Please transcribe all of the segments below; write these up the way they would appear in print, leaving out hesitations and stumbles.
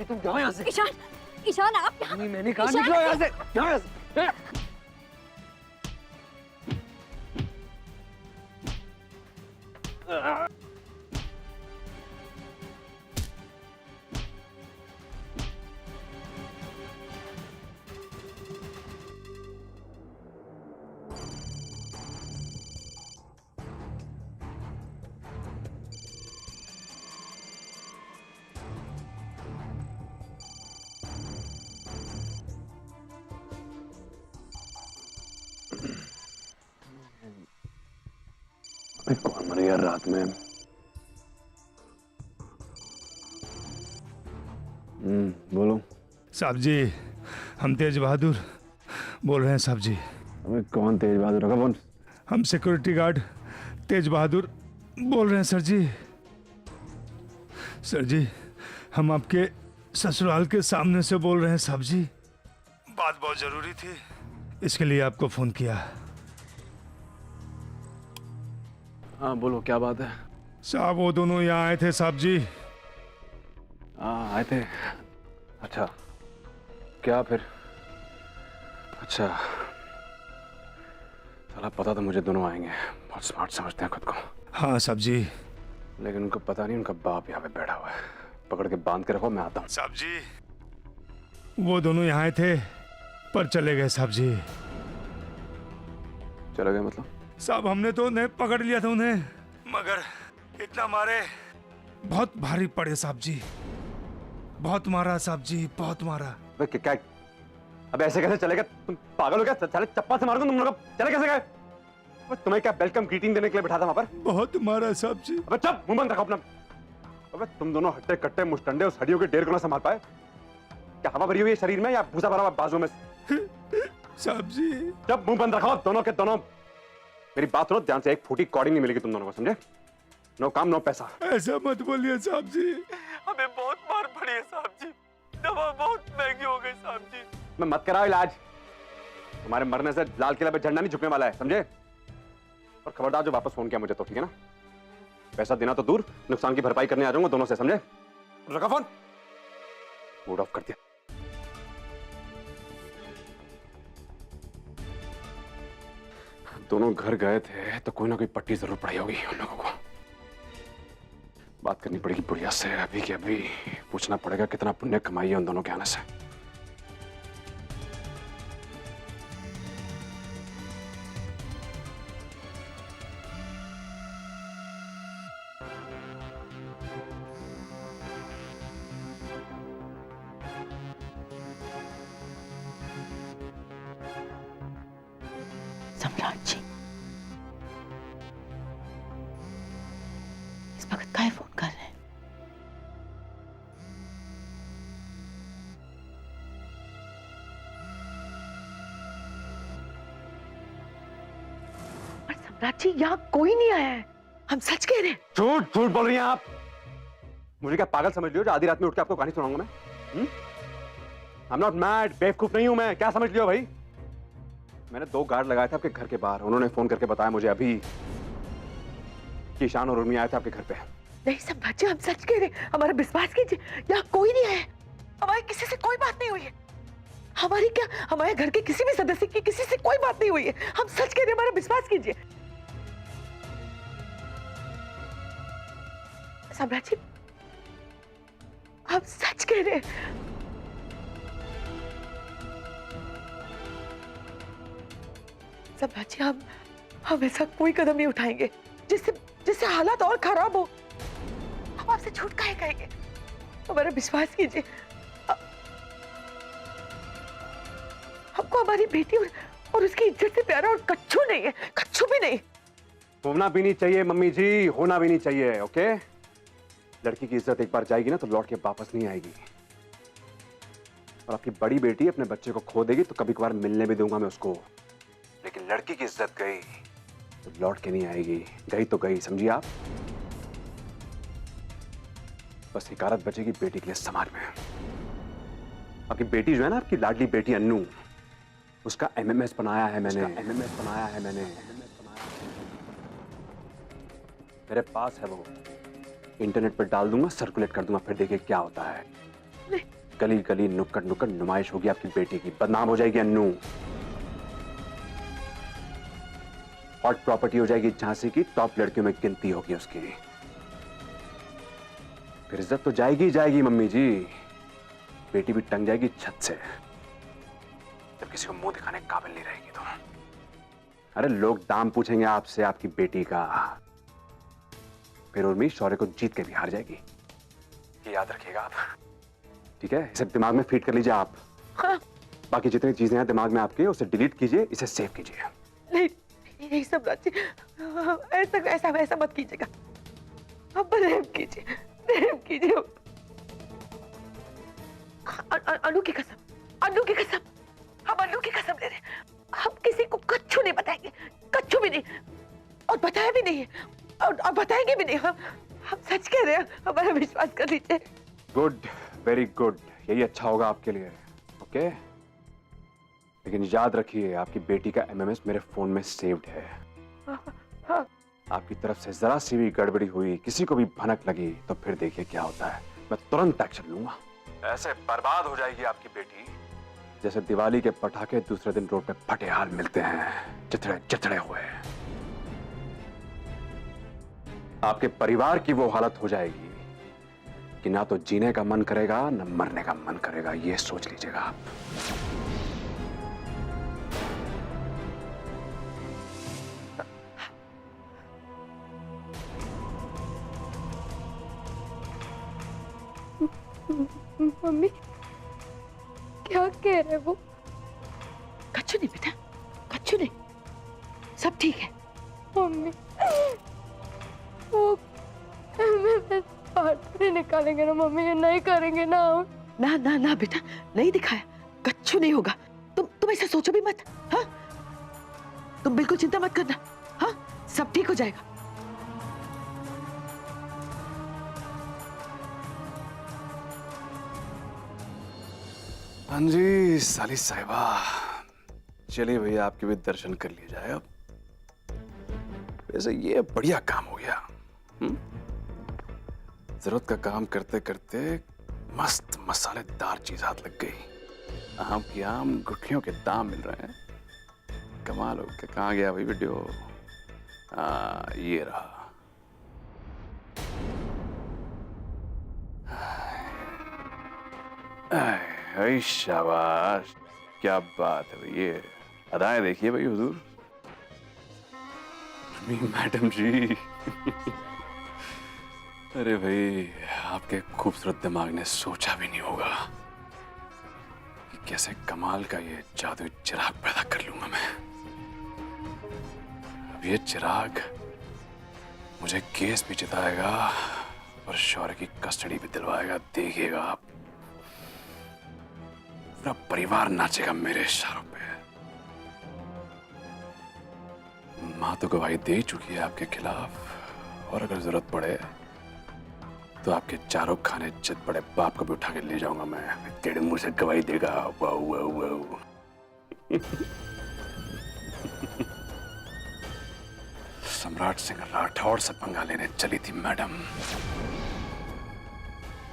तुम जाओ यहाँ से। ईशान, ईशान आप यहाँ। नहीं, मैंने कहा निकलो यहाँ से, जाओ यहाँ से। कौन मर गया रात में? बोलो साहब जी, हम तेज बहादुर बोल रहे हैं साहब जी। अबे कौन तेज बहादुर होगा? कौन? हम सिक्योरिटी गार्ड तेज बहादुर बोल रहे हैं सर जी। सर जी, हम आपके ससुराल के सामने से बोल रहे हैं साहब जी। बात बहुत जरूरी थी, इसके लिए आपको फोन किया। हाँ बोलो, क्या बात है? साहब वो दोनों यहाँ आए थे साहब जी। हाँ आए थे। अच्छा, क्या फिर? अच्छा, साला पता तो मुझे दोनों आएंगे, बहुत स्मार्ट समझते हैं खुद को। हाँ साहब जी। लेकिन उनको पता नहीं उनका बाप यहाँ पे बैठा हुआ है। पकड़ के बांध के रखो, मैं आता हूँ। साहब जी, वो दोनों यहाँ आए थे पर चले गए साहब जी। चले गए मतलब? साहब हमने तो उन्हें पकड़ लिया था उन्हें, मगर इतना मारे, बहुत भारी पड़े साहब जी। बहुत मारा साहब जी, बहुत मारा। क्या? अब ऐसे कैसे चलेगा? तुम पागल हो क्या? चले चप्पल से मार दो तुम लोग। चले कैसे गए? तुम्हें क्या वेलकम ग्रीटिंग देने के लिए बैठा था वहां पर? बहुत मारा साहब जी। अबे चुप, मुंह बंद रखो अपना। अबे तुम दोनों हट्टे कट्टे मुस्टंडे उस हड्डियों के ढेर को ना संभाल पाए? क्या हवा भरी हुई है शरीर में या भूसा भरा हुआ बाजू में? साहब जी। जब मुंह बंद रखो दोनों के दोनों। मेरी बात सुनो ध्यान से, एक फूटी कॉर्डिंग नहीं मिलेगी तुम दोनों को, समझे? नो काम नो पैसा। ऐसा मत बोलिए साहब जी। हमें बहुत मार पड़ी है साहब जी, दवा बहुत महंगी हो गई साहब जी। मैं मत कराओ इलाज। तुम्हारे मरने से लाल किला पे झंडा नहीं झुकने वाला है, समझे? और खबरदार जो वापस फोन किया मुझे तो, ठीक है ना? पैसा देना तो दूर, नुकसान की भरपाई करने आ जाऊंगा दोनों से, समझे? रखा फोन, मूड ऑफ कर दिया। दोनों घर गए थे तो कोई ना कोई पट्टी जरूर पड़ी होगी उन लोगों को। बात करनी पड़ेगी बुढ़िया से अभी के अभी। पूछना पड़ेगा कितना पुण्य कमाई है उन दोनों के आने से। सम्राट जी, इस वक्त काहे फोन कर रहे हैं? पर सम्राट जी, यहाँ कोई नहीं आया है, हम सच कह रहे हैं। झूठ झूठ बोल रही हैं आप। मुझे क्या पागल समझ लियो जो आधी रात में उठ के आपको कहानी सुनाऊंगा मैं? आई एम नॉट मैड, बेवकूफ नहीं हूं मैं। क्या समझ लियो भाई? मैंने 2 गार्ड लगाए थे आपके घर के बाहर। उन्होंने फोन करके बताया मुझे अभी कि ईशान और उर्मी आए थे आपके घर पे। नहीं सम्राट जी, हम सच कह रहे हैं, हमारा विश्वास कीजिए, यहाँ कोई नहीं आया है। हमारी किसी से कोई बात नहीं हुई है। हमारी क्या, हमारे घर के किसी भी सदस्य की किसी से कोई बात नहीं हुई है। हम सच कह रहे हैं, हमारा विश्वास कीजिए। सम्राट जी, हम सच कह रहे हैं। सम्राट जी, हम ऐसा कोई कदम नहीं उठाएंगे जिससे जिससे हालात और खराब हो। हम आपसे झूठ काहे कहेंगे? हमारा विश्वास कीजिए। हमको हमारी बेटी और उसकी इज्जत से प्यारा और कच्छू नहीं है, कच्छू भी नहीं। होना भी नहीं चाहिए मम्मी जी, होना भी नहीं चाहिए। ओके, लड़की की इज्जत एक बार जाएगी ना तो लौट के वापस नहीं आएगी। और आपकी बड़ी बेटी अपने बच्चे को खो देगी तो कभी कभार मिलने भी दूंगा मैं उसको, लेकिन लड़की की इज्जत गई तो लौट के नहीं आएगी। गई तो गई, समझिए आप? बस हिकारत बचेगी बेटी के लिए समाज में। आपकी बेटी जो है ना, आपकी लाडली बेटी अन्नू, उसका एमएमएस बनाया है मैंने। एमएमएस बनाया है मैंने, मेरे पास है वो। इंटरनेट पर डाल दूंगा, सर्कुलेट कर दूंगा, फिर देखिए क्या होता है। नहीं, गली गली नुक्कड़ नुक्कड़ नुमाइश होगी आपकी बेटी की, बदनाम हो जाएगी अन्नू। हॉट प्रॉपर्टी हो जाएगी झांसी की, टॉप लड़कियों में गिनती होगी उसकी। फिर इज्जत तो जाएगी ही जाएगी मम्मी जी, बेटी भी टंग जाएगी छत से जब किसी को मुंह दिखाने के काबिल नहीं रहेगी तो। अरे लोग दाम पूछेंगे आपसे आपकी बेटी का, फिर उर्मी शौर्य को जीत के भी हार जाएगी, ये याद रखिएगा आप। ठीक है, इसे दिमाग में फीड कर लीजिए आप। हाँ। बाकी जितनी चीजें हैं दिमाग में आपके, उसे डिलीट कीजिए, इसे सेव कीजिए। नहीं, यही सब राजी, ऐसा ऐसा ऐसा मत कीजिएगा, अब रेप कीजिए, रेप कीजिए। अनु की कसम, अनु की कसम, हम अनु की कसम ले रहे हैं, हम किसी को कच्चू नहीं बताएंगे, कच्चू भी नहीं, और बताया भी नहीं है, और बताएंगे भी नहीं। हम सच कह रहे हैं, हमारा विश्वास कर लीजिए। गुड, वेरी गुड, यही अच्छा होगा आपके लिए। ओके, लेकिन याद रखिए आपकी बेटी का एमएमएस मेरे फोन में सेव्ड है। हाँ। आपकी तरफ से जरा सी भी गड़बड़ी हुई, किसी को भी भनक लगी, तो फिर देखिए क्या होता है, मैं तुरंत एक्शन लूंगा। ऐसे बर्बाद हो जाएगी आपकी बेटी जैसे दिवाली के पटाखे दूसरे दिन रोड पे फटे हाल मिलते हैं, चिथड़े चिथड़े हुए। आपके परिवार की वो हालत हो जाएगी कि ना तो जीने का मन करेगा ना मरने का मन करेगा, ये सोच लीजिएगा आप। मम्मी क्या कह रहे वो? कच्चू नहीं बेटा, कच्चू नहीं, सब ठीक है। मम्मी वो मैं बाहर नहीं निकालेंगे ना मम्मी, ये नहीं करेंगे ना हम। ना ना ना बेटा, नहीं दिखाया, कच्चू नहीं होगा। तुम ऐसा सोचो भी मत। हाँ, तुम बिल्कुल चिंता मत करना। हाँ, सब ठीक हो जाएगा। हाँ जी साली साहिबा, चलिए भैया आपके भी दर्शन कर लिए जाए अब। वैसे ये बढ़िया काम हो गया। जरूरत का काम करते करते मस्त मसालेदार चीज हाथ लग गई। आम की आम, गुठलियों के दाम मिल रहे हैं, कमाल हो गया। कहाँ गया भाई वीडियो? ये रहा। ऐ शाबाश, क्या बात है भाई, ये अदाएं देखिए भाई हुजूर। मैडम जी अरे भाई, आपके खूबसूरत दिमाग ने सोचा भी नहीं होगा कि कैसे कमाल का ये जादुई चिराग पैदा कर लूंगा मैं। अब ये चिराग मुझे केस भी जिताएगा और शौर्य की कस्टडी भी दिलवाएगा। देखिएगा आप, पूरा परिवार नाचेगा मेरे इशारों पे। मां तो गवाही दे चुकी है आपके खिलाफ, और अगर जरूरत पड़े तो आपके चारों खाने चित बड़े बाप को भी उठा के ले जाऊंगा मैं। तेरे मुंह से गवाही देगा। वाह वाह वाह। सम्राट सिंह राठौड़ से पंगा लेने चली थी मैडम,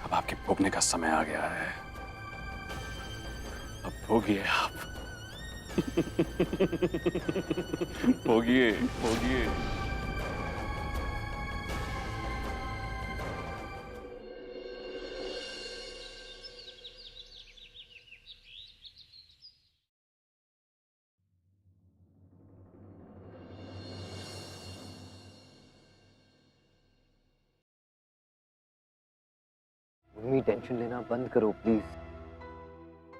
अब आपके भोगने का समय आ गया है। अब भोगिए आप। भोगिए भोगिए। मम्मी टेंशन लेना बंद करो प्लीज।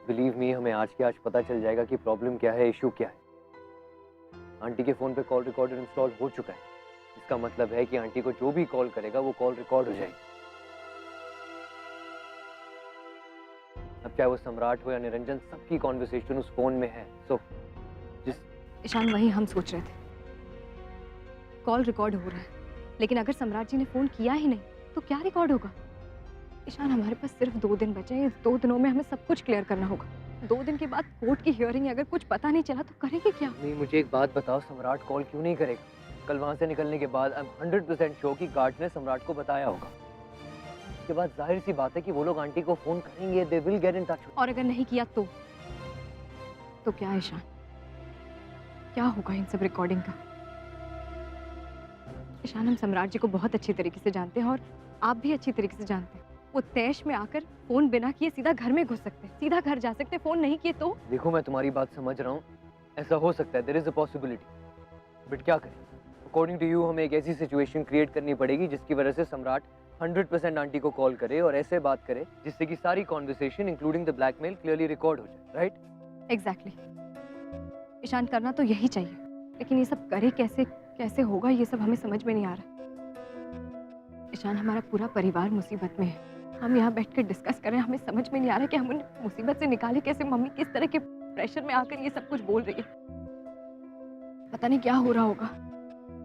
बिलीव मी, हमें आज के आज पता चल जाएगा कि प्रॉब्लम क्या है, इशू क्या है। आंटी के फोन पे कॉल रिकॉर्डर इंस्टॉल हो चुका है, इसका मतलब है कि आंटी को जो भी कॉल करेगा वो कॉल रिकॉर्ड हो जाएगी। अब चाहे वो सम्राट हो या निरंजन, सबकी कॉन्वर्सेशन उस फोन में है। सो ईशान, वही हम सोच रहे थे, कॉल रिकॉर्ड हो रहा है, लेकिन अगर सम्राट जी ने फोन किया ही नहीं तो क्या रिकॉर्ड होगा? ईशान, हमारे पास सिर्फ 2 दिन बचे हैं, इस 2 दिनों में हमें सब कुछ क्लियर करना होगा। 2 दिन के बाद कोर्ट की हियरिंग है, अगर कुछ पता नहीं चला तो करेंगे क्या? नहीं, मुझे एक बात बताओ, सम्राट कॉल क्यों नहीं करेगा? कल वहां से निकलने के बाद आई एम 100% श्योर कि गार्ड ने सम्राट को बताया होगा। उसके बाद जाहिर सी बात है कि वो लोग आंटी को फोन करेंगे, they will get in touch. और अगर नहीं किया तो क्या ईशान, क्या होगा इन सब रिकॉर्डिंग का? ईशान, हम सम्राट जी को बहुत अच्छी तरीके से जानते हैं और आप भी अच्छी तरीके से जानते हैं। वो तैश में आकर फोन बिना किए सीधा घर में घुस सकते हैं, सीधा घर जा सकते हैं, फोन नहीं किए तो? देखो मैं तुम्हारी बात समझ रहा हूँ, ऐसा हो सकता है, there is a possibility, but क्या करें? अकॉर्डिंग टू यू हमें एक ऐसी सिचुएशन क्रिएट करनी पड़ेगी जिसकी वजह से सम्राट 100% आंटी को कॉल करे और ऐसे बात करे जिससे कि सारी conversation including the blackmail clearly record हो जाए, राइट? एग्जैक्टली। ईशान, करना तो यही चाहिए, लेकिन ये सब करे कैसे होगा, ये सब हमें समझ में नहीं आ रहा। ईशान, हमारा पूरा परिवार मुसीबत में है, हम यहाँ बैठ कर डिस्कस कर रहे हैं, हमें समझ में नहीं आ रहा कि हम उन्हें मुसीबत से निकाले कैसे। मम्मी किस तरह के प्रेशर में आकर ये सब कुछ बोल रही है, पता नहीं क्या हो रहा होगा।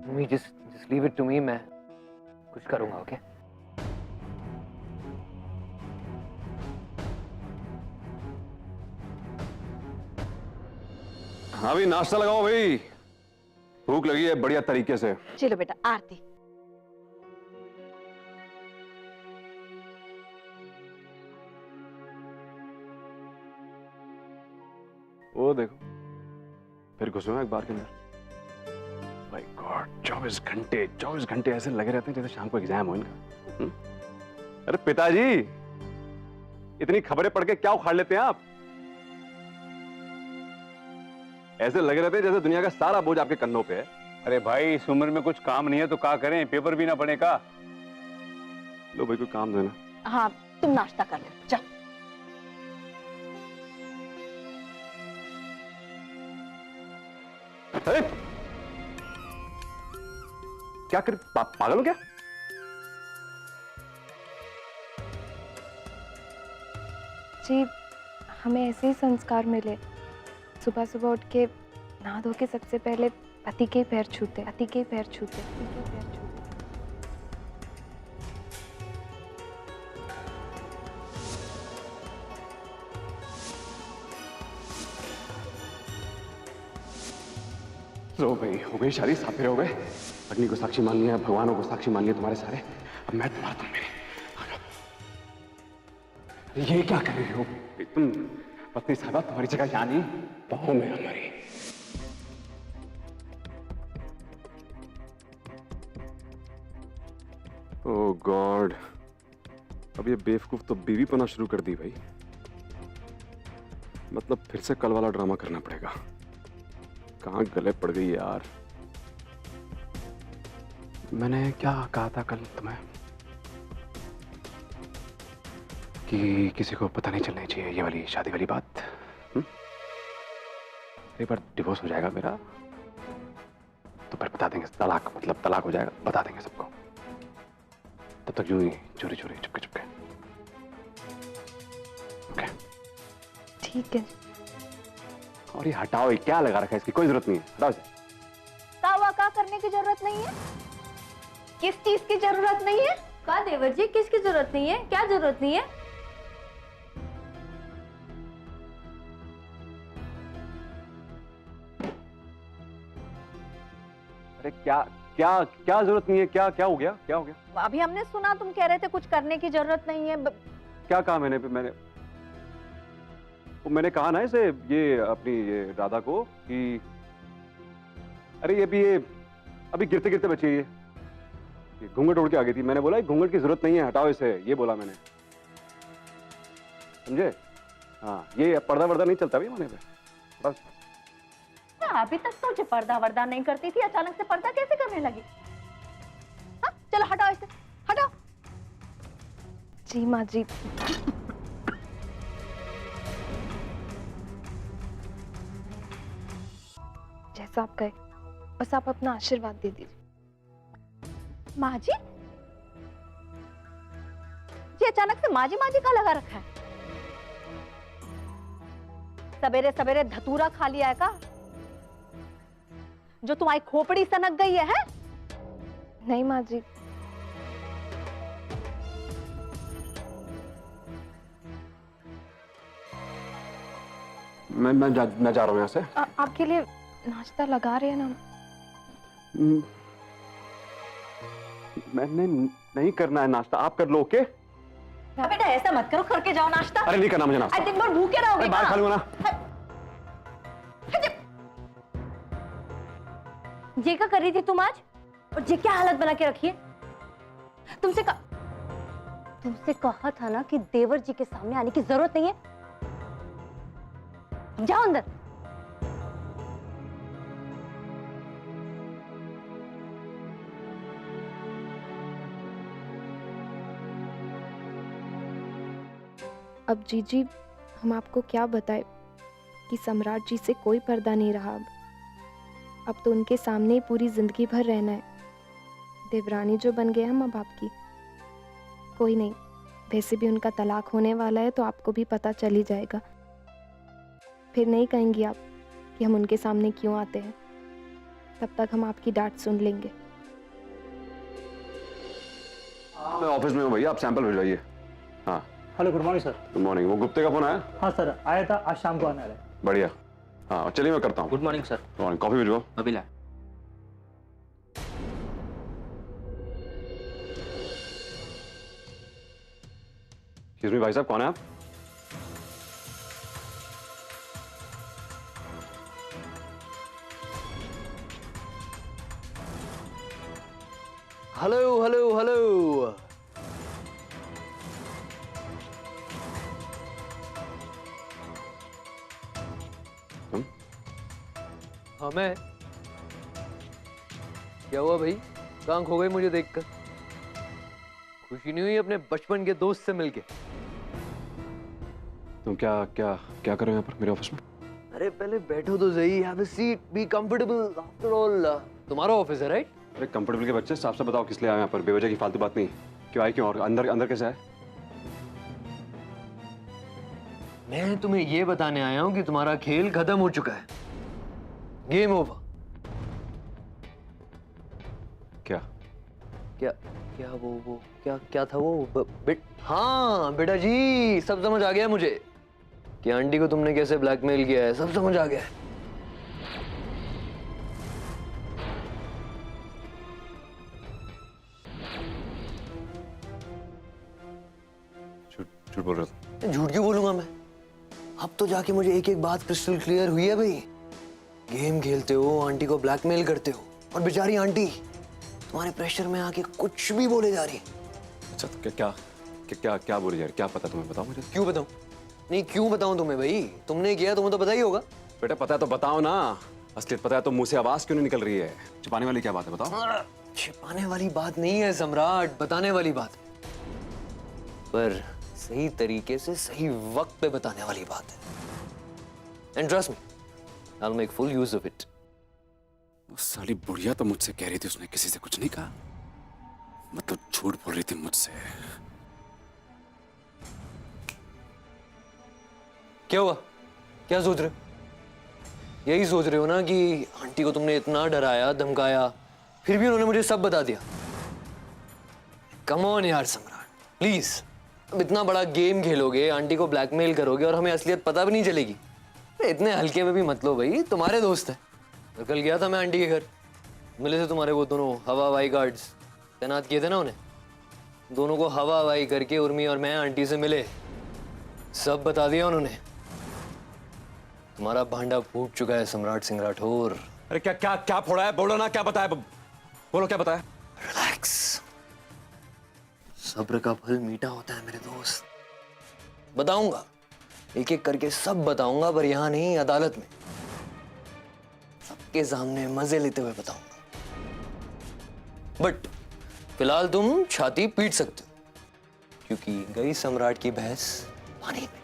Mummy just leave it to me, मैं कुछ करूंगा, ओके? हाँ भाई, नाश्ता लगाओ भाई, भूख लगी है बढ़िया तरीके से। चलो बेटा, आरती। वो देखो फिर घुसो एक बार के अंदर। माय गॉड, 24 घंटे ऐसे लगे रहते हैं जैसे शाम को एग्जाम हो इनका। अरे पिताजी, इतनी खबरें पढ़ के क्या उखाड़ लेते हैं आप? ऐसे लगे रहते हैं जैसे दुनिया का सारा बोझ आपके कंधों पे है। अरे भाई, इस उम्र में कुछ काम नहीं है तो क्या करें, पेपर भी ना पढ़े का। लो भाई, कोई काम देना। हाँ, तुम नाश्ता कर लो, जा। अरे क्या कर, पागल हो क्या? जी, हमें ऐसे ही संस्कार मिले, सुबह सुबह उठ के नहा धो के सबसे पहले पति के पैर छूते, पति के पैर छूते, पति के पैर छूते। लो भाई, हो गई शादी, साथ हो गए, अग्नि को साक्षी मान लिया, भगवानों को साक्षी मान लिया तुम्हारे सारे। अब मैं तुम्हारा, तुम मेरे। ये क्या कर रही हो तुम? पत्नी साहबा, तुम्हारी जगह यहाँ नहीं, पाँव में हमारी। ओह गॉड, अब ये बेवकूफ तो बीवी पना शुरू कर दी भाई। मतलब फिर से कल वाला ड्रामा करना पड़ेगा। कहाँ गले पड़ गई यार। मैंने क्या कहा था कल तुम्हें कि किसी को पता नहीं चलनी चाहिए ये वाली शादी वाली बात। एक बार डिवोर्स हो जाएगा मेरा तो फिर बता देंगे, तलाक, मतलब तलाक हो जाएगा, बता देंगे सबको। तब तक यूं ही चोरी चोरी चुपके चुपके। ओके ठीक है। और ये हटाओ, ये क्या लगा रखा है, इसकी कोई जरूरत नहीं है, हटाओ इसे। का करने की जरूरत नहीं है? किस चीज की जरूरत नहीं है? का देवर जी, किसकी जरूरत नहीं है? क्या जरूरत नहीं है? अरे क्या क्या क्या जरूरत नहीं है? क्या क्या हो गया, क्या हो गया? अभी हमने सुना तुम कह रहे थे कुछ करने की जरूरत नहीं है। क्या कहा मैंने कहा ना इसे, ये अपनी ये राधा को कि अरे ये अभी गिरते गिरते बची है, ये घूंघट उड़ के आ गई थी। मैंने बोला घूंघट की जरूरत नहीं है, हटाओ इसे, ये बोला मैंने, समझे? हाँ, ये पर्दा वर्दा नहीं चलता भी हमारे पे, बस। अभी तक तो मुझे पर्दा वर्दा नहीं करती थी, अचानक से पर्दा कैसे करने लगी? हाँ, चलो हटाओ इसे, हटाओ। जी माँ जी। जैसा आप कहे, बस आप अपना आशीर्वाद दे दीजिए। माँ जी? ये अचानक से माँ जी का लगा रखा है? सवेरे सवेरे धतूरा खा लिया है का, जो तुम्हारी खोपड़ी सनक गई है? नहीं माँ जी, मैं जा रहा हूँ यहाँ से। आपके लिए नाश्ता लगा रहे हैं ना। मैंने नहीं करना है नाश्ता, आप कर लो। ओके था। बेटा ऐसा मत करो, करके जाओ नाश्ता। अरे नहीं करना मुझे नाश्ता। आज दिन भर भूखे रहोगे। बाहर खा लूंगा ना। ये क्या कर रही थी तुम आज? और ये क्या हालत बना के रखी है? तुमसे कहा था ना कि देवर जी के सामने आने की जरूरत नहीं है। जाओ अंदर। अब जीजी हम आपको क्या बताएं कि सम्राट जी से कोई पर्दा नहीं रहा। अब तो उनके सामने ही पूरी जिंदगी भर रहना है। देवरानी जो बन गए हम अब आपकी। कोई नहीं, वैसे भी उनका तलाक होने वाला है तो आपको भी पता चल ही जाएगा। फिर नहीं कहेंगी आप कि हम उनके सामने क्यों आते हैं। तब तक हम आपकी डांट सुन लेंगे। मैं ऑफिस में हूँ भैया, आप सैंपल भिजवाइए। हाँ hello, good morning sir. Good morning. वो गुप्ते का फोन आया? हाँ सर, आया था, आज शाम को आने वाला है। बढ़िया। हाँ चलिए मैं करता हूँ। Good morning sir. Good morning. Coffee भिजवाओ। अभी ला। एक्सक्यूज मी भाई साहब, कौन है आप? Hello hello hello. तुम? हाँ मैं। क्या हुआ भाई, कहाँ खो गए मुझे देखकर? खुशी नहीं हुई अपने बचपन के दोस्त से मिलके? तुम क्या क्या क्या कर रहे हो यहाँ पर मेरे ऑफिस में? अरे पहले बैठो तो सही, have a seat, be comfortable. After all तुम्हारा ऑफिस है राइट? अरे कंफर्टेबल के बच्चे, साफ साफ बताओ किस लिए आए यहाँ पर? बेवजह की फालतू बात नहीं। क्यों आए, क्यों? और अंदर अंदर कैसे आए? मैं तुम्हें ये बताने आया हूँ कि तुम्हारा खेल खत्म हो चुका है। Game over. क्या क्या क्या वो क्या था वो हाँ बेटा जी, सब समझ आ गया मुझे कि आंटी को तुमने कैसे ब्लैकमेल किया है। सब समझ आ गया है। झूठ बोल रहे हो? झूठ क्यों बोलूंगा मैं? अब तो जाके मुझे एक एक बात क्रिस्टल क्लियर हुई है भाई। गेम खेलते हो, आंटी को ब्लैकमेल करते हो, और बेचारी आंटी तुम्हारे प्रेशर में आके कुछ भी बोले जा रही है। अच्छा तो क्या क्या क्या क्या बोली यार? क्या पता तुम्हें? बताओ मुझे। क्यों बताऊं? नहीं क्यों बताऊं तुम्हें भाई? तुमने किया, तुम्हें तो पता ही होगा। बेटा पता है तो बताओ ना। असलियत पता है तो मुंह से आवाज क्यों नहीं निकल रही है? छुपाने वाली क्या बात है, बताओ। छिपाने वाली बात नहीं है सम्राट, बताने वाली बात है। पर सही तरीके से सही वक्त पे बताने वाली बात है। And trust me, I will make full use of it. वो साली बुढ़िया तो मुझसे कह रही थी उसने किसी से कुछ नहीं कहा, मतलब झूठ बोल रही थी मुझसे। क्या हुआ? क्या सोच रहे हो? यही सोच रहे हो ना कि आंटी को तुमने इतना डराया धमकाया, फिर भी उन्होंने मुझे सब बता दिया। कम ऑन यार सम्राट, प्लीज। अब इतना बड़ा गेम खेलोगे, आंटी को ब्लैकमेल करोगे और हमें असलियत पता भी नहीं चलेगी। इतने हल्के में भी मत लो भाई, तुम्हारे दोस्त हैं। तो कल गया था मैं आंटी के घर, मिले थे तुम्हारे वो दोनों हवा हवाई गार्ड्स तैनात किए थे ना उन्हें। दोनों को हवा हवाई करके उर्मी और मैं आंटी से मिले, सब बता दिया उन्होंने। तुम्हारा भांडा फूट चुका है सम्राट सिंह राठौर। अरे क्या क्या क्या फोड़ा है? बोलो ना, क्या बताया? बोलो क्या बताया? रिलैक्स, सब्र का फल मीठा होता है मेरे दोस्त। बताऊंगा, एक एक करके सब बताऊंगा, पर यहां नहीं, अदालत में सबके सामने मजे लेते हुए बताऊंगा। बट फिलहाल तुम छाती पीट सकते हो, क्योंकि गई सम्राट की भैंस पानी में।